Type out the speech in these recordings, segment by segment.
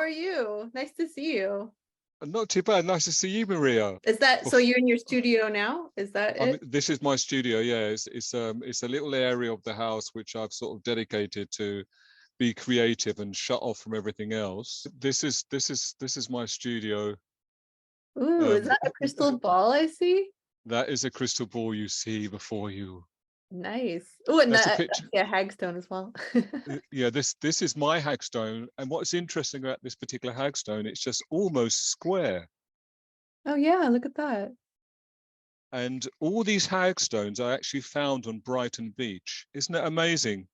are you? Nice to see you. Not too bad. Nice to see you, Maria. Is that so? You're in your studio now? Is that it? This is my studio. Yeah, it's a little area of the house which I've sort of dedicated to be creative and shut off from everything else. This is my studio. Ooh, is that a crystal ball I see? That is a crystal ball you see before you. Nice. Oh, and That's a that picture. yeah, hagstone as well. Yeah, this is my hagstone, and what's interesting about this particular hagstone, it's just almost square. Oh yeah, look at that. And all these hagstones I actually found on Brighton Beach. Isn't that amazing?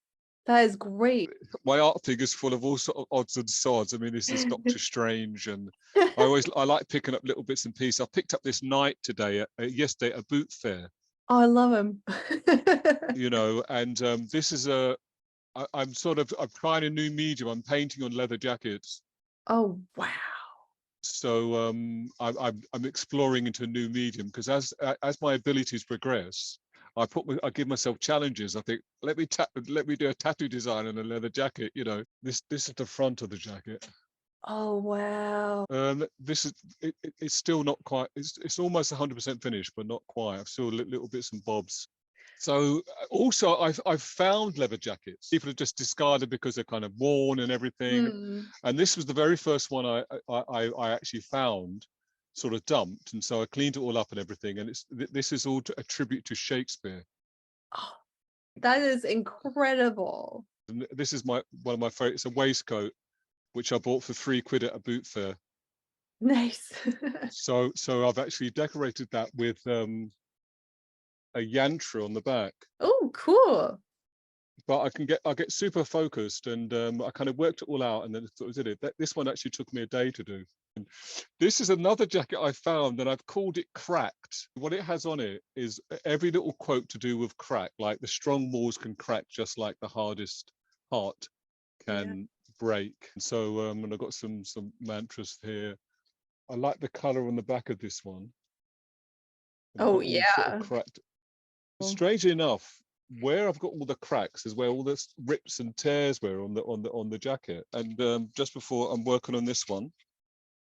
That is great. My art thing is full of all sort of odds and sods. I mean, this is Doctor Strange, and I like picking up little bits and pieces. I picked up this knight today, yesterday at a boot fair. Oh, I love him. You know, and this is I'm trying a new medium. I'm painting on leather jackets. Oh wow. So I'm exploring into a new medium, because as my abilities progress, I give myself challenges. I think let me do a tattoo design on a leather jacket. You know, this is the front of the jacket. Oh wow. It's still not quite. It's almost 100% finished, but not quite. I've still little bits and bobs. So also I've found leather jackets people have just discarded because they're kind of worn and everything. And this was the very first one I actually found, sort of dumped, and so I cleaned it all up and everything. And this is all a tribute to Shakespeare. Oh, that is incredible. And this is one of my favorite. It's a waistcoat which I bought for £3 at a boot fair. Nice. So I've actually decorated that with a yantra on the back. Oh, cool. But I get super focused, and I kind of worked it all out, and then sort of did it. This one actually took me a day to do. This is another jacket I found, and I've called it Cracked. What it has on it is every little quote to do with crack, like the strong walls can crack just like the hardest heart can break. And so and I've got some mantras here. I like the color on the back of this one. Oh all sort of yeah. cracked. Strangely enough, where I've got all the cracks is where all the rips and tears were on the jacket. And just before, I'm working on this one.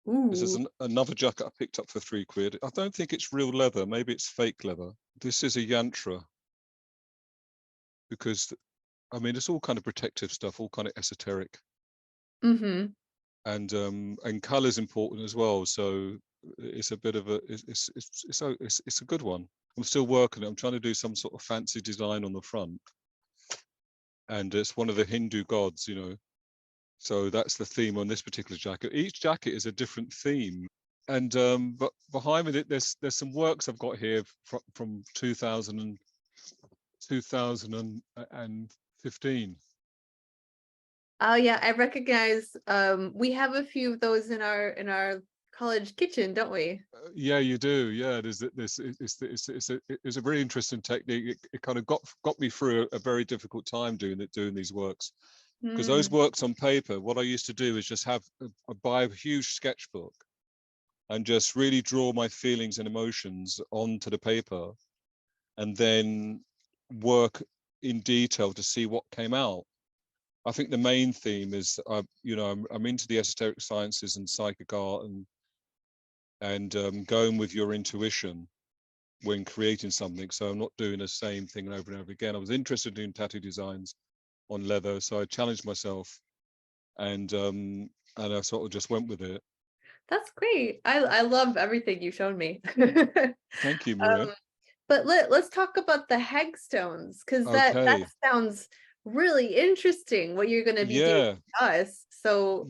Ooh. This is another jacket I picked up for £3. I don't think it's real leather. Maybe it's fake leather. This is a yantra, because I mean it's all kind of protective stuff, all kind of esoteric. And color's important as well. So it's a bit of a it's a good one. I'm still working it. I'm trying to do some sort of fancy design on the front, and it's one of the Hindu gods, you know. So that's the theme on this particular jacket. Each jacket is a different theme, and but behind me there's some works I've got here from 2015. Oh yeah, I recognize. We have a few of those in our college kitchen, don't we? Yeah, you do. Yeah, there's this. It's a very interesting technique. It kind of got me through a very difficult time doing these works, because those works on paper, what I used to do is just buy a huge sketchbook and just really draw my feelings and emotions onto the paper, and then work in detail to see what came out. I think the main theme is, you know, I'm into the esoteric sciences and psychic art, and going with your intuition when creating something. So I'm not doing the same thing over and over again. I was interested in doing tattoo designs on leather, so I challenged myself, and I sort of just went with it. That's great. I love everything you've shown me. Thank you, Maria. But let's talk about the hagstones, because that Okay. sounds really interesting, what you're going to be doing with us. So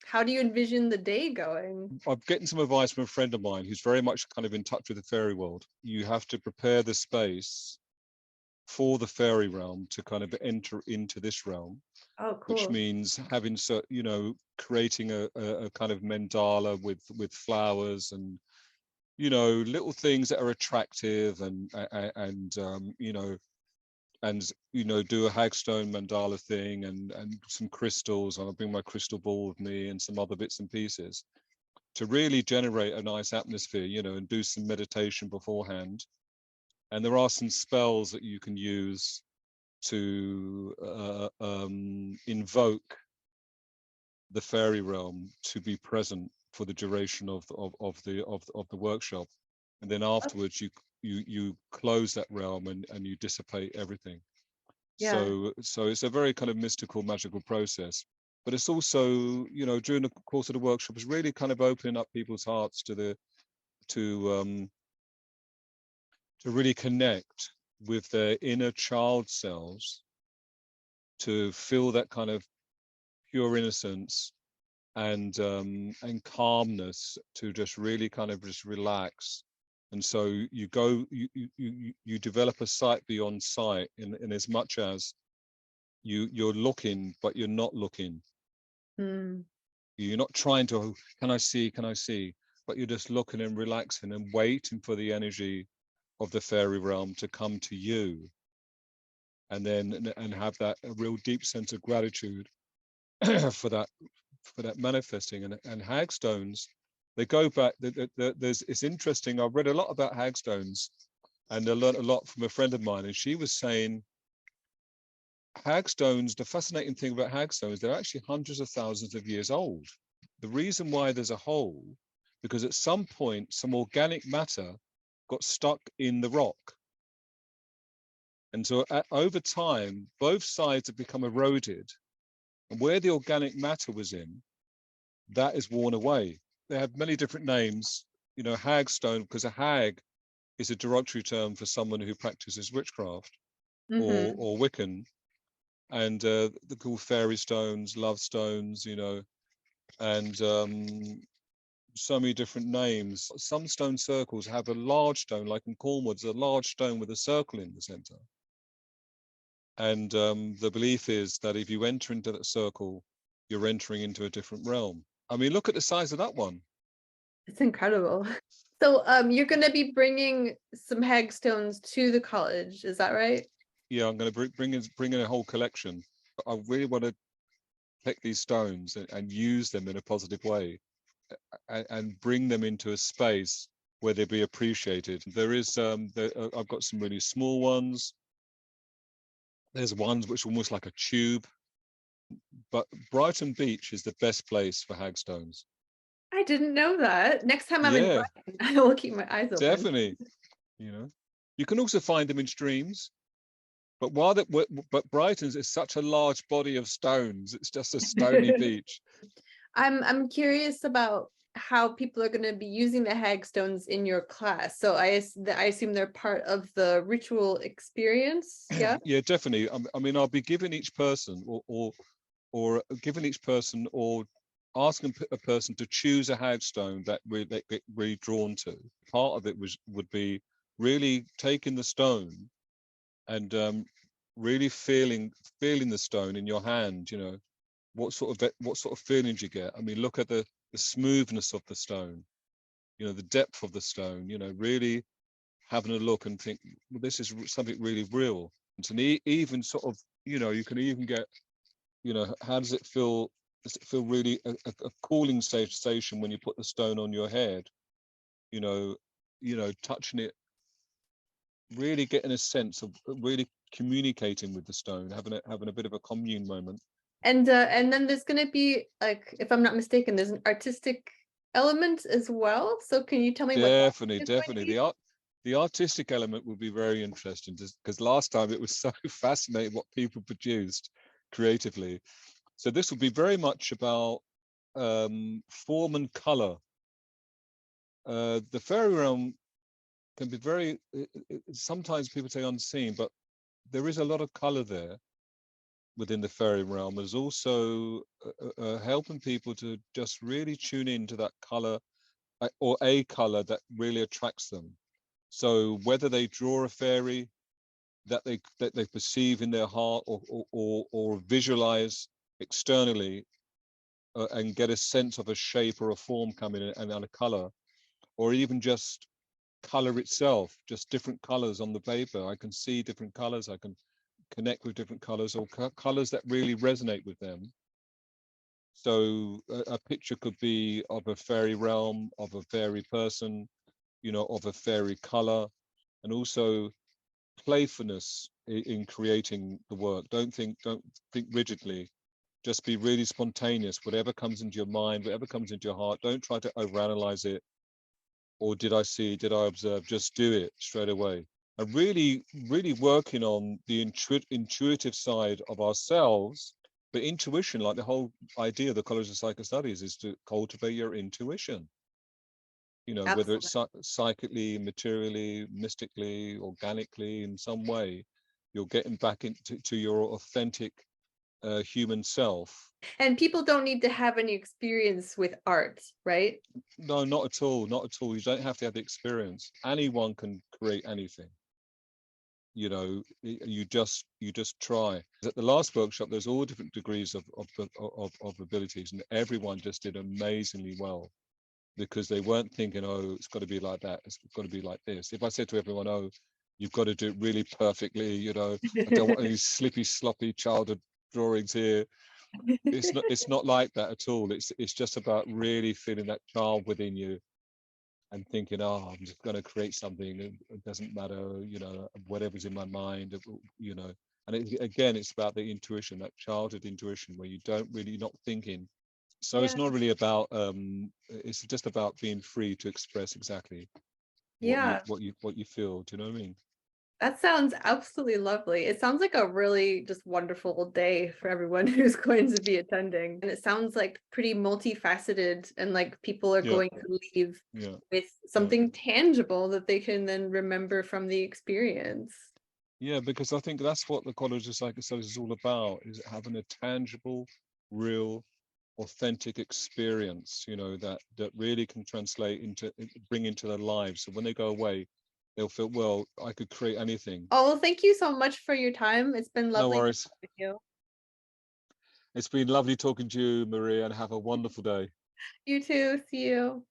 how do you envision the day going? I'm getting some advice from a friend of mine who's very much kind of in touch with the fairy world. You have to prepare the space for the fairy realm to kind of enter into this realm. Oh, cool. Which means having, you know, creating a kind of mandala with flowers and, you know, little things that are attractive, and you know, do a hagstone mandala thing, and some crystals. I'll bring my crystal ball with me and some other bits and pieces to really generate a nice atmosphere, you know, and do some meditation beforehand. And there are some spells that you can use to invoke the fairy realm to be present for the duration of the workshop, and then afterwards you close that realm and you dissipate everything. Yeah. So it's a very kind of mystical, magical process. But it's also, during the course of the workshop, is really kind of opening up people's hearts to really connect with their inner child selves, to feel that kind of pure innocence and calmness, to just really kind of just relax. And so you develop a sight beyond sight, in as much as you're looking, but you're not looking. Mm. You're not trying to, "Oh, can I see, but you're just looking and relaxing and waiting for the energy of the fairy realm to come to you, and then and have that a real deep sense of gratitude for that manifesting. And hagstones, they go back, there's, it's interesting, I've read a lot about hagstones, and I learned a lot from a friend of mine, and she was saying hagstones, the fascinating thing about hagstones, they're actually hundreds of thousands of years old. The reason why there's a hole, because at some point some organic matter got stuck in the rock, and so over time both sides have become eroded, and where the organic matter was in, that is worn away. They have many different names, hagstone, because a hag is a derogatory term for someone who practices witchcraft, Mm-hmm. or Wiccan. And they're called fairy stones, love stones, and so many different names. Some stone circles have a large stone, like in Cornwall, there's a large stone with a circle in the center. And the belief is that if you enter into that circle, you're entering into a different realm. I mean, look at the size of that one. It's incredible. So you're going to be bringing some hagstones to the college, is that right? Yeah, I'm going to bring in a whole collection. I really want to take these stones and use them in a positive way, and bring them into a space where they be appreciated. There is I've got some really small ones. There's ones which are almost like a tube, but Brighton Beach is the best place for hagstones. I didn't know that. Next time I'm in Yeah, Brighton, I will keep my eyes open. definitely. You can also find them in streams, but but Brighton's is such a large body of stones. It's just a stony beach. I'm curious about how people are going to be using the hagstones in your class. So I assume they're part of the ritual experience. Yeah. Yeah, definitely. I mean, I'll be giving each person, or giving each person, or asking a person to choose a hagstone that they get really drawn to. Part of it would be really taking the stone and really feeling the stone in your hand. What sort of feelings you get. I mean, look at the smoothness of the stone, the depth of the stone, really having a look and think, well, this is something really real. And even sort of, you can even get, how does it feel? Does it feel really a cooling sensation when you put the stone on your head? You know, touching it, really getting a sense of really communicating with the stone, having a bit of a commune moment. And then there's going to be, like, if I'm not mistaken, there's an artistic element as well. So can you tell me what that Definitely, is going to definitely. be? The artistic element would be very interesting, because last time it was so fascinating what people produced creatively. So this will be very much about form and color. The fairy realm can be very, sometimes people say unseen, but there is a lot of color there within the fairy realm. There's also helping people to just really tune into that color, or a color that really attracts them. So whether they draw a fairy that they perceive in their heart, or visualize externally, and get a sense of a shape or a form coming in, and a color, or even just color itself, just different colors on the paper. I can see different colors, I can connect with different colors, or colors that really resonate with them. So a picture could be of a fairy realm, of a fairy person, of a fairy color, and also playfulness in creating the work. Don't think rigidly. Just be really spontaneous. Whatever comes into your mind, whatever comes into your heart, don't try to overanalyze it. Or did I see, did I observe? Just do it straight away. And really, really working on the intuitive side of ourselves. But intuition, like the whole idea of the College of Psycho Studies, is to cultivate your intuition. You know, whether Absolutely. it's psychically, materially, mystically, organically, in some way, you're getting back into your authentic human self. And people don't need to have any experience with art, right? No, not at all, not at all. You don't have to have the experience. Anyone can create anything. You know, you just try. At the last workshop, there's all different degrees of abilities, and everyone just did amazingly well, because they weren't thinking, oh, it's got to be like that, it's got to be like this. If I said to everyone, oh, you've got to do it really perfectly, you know, I don't want any slippy, sloppy childhood drawings here. It's not like that at all. It's just about really feeling that child within you and thinking, oh, I'm just going to create something. It doesn't matter, you know, whatever's in my mind, you know. And again, it's about the intuition, that childhood intuition, where you don't really, not thinking. So it's Yeah, not really about it's just about being free to express exactly yeah. what you feel. Do you know what I mean? That sounds absolutely lovely. It sounds like a really just wonderful day for everyone who's going to be attending. And it sounds like pretty multifaceted and like people are Yeah, going to leave yeah, with yeah, something tangible that they can then remember from the experience. yeah. Because I think that's what the College of Psychic Studies is all about: is having a tangible, real, authentic experience. You know, that really can translate into, bring into their lives. So when they go away, they'll feel, well, I could create anything. Oh, well, thank you so much for your time. It's been No lovely worries. talking with you. It's been lovely talking to you, Maria, and have a wonderful day. You too. See you.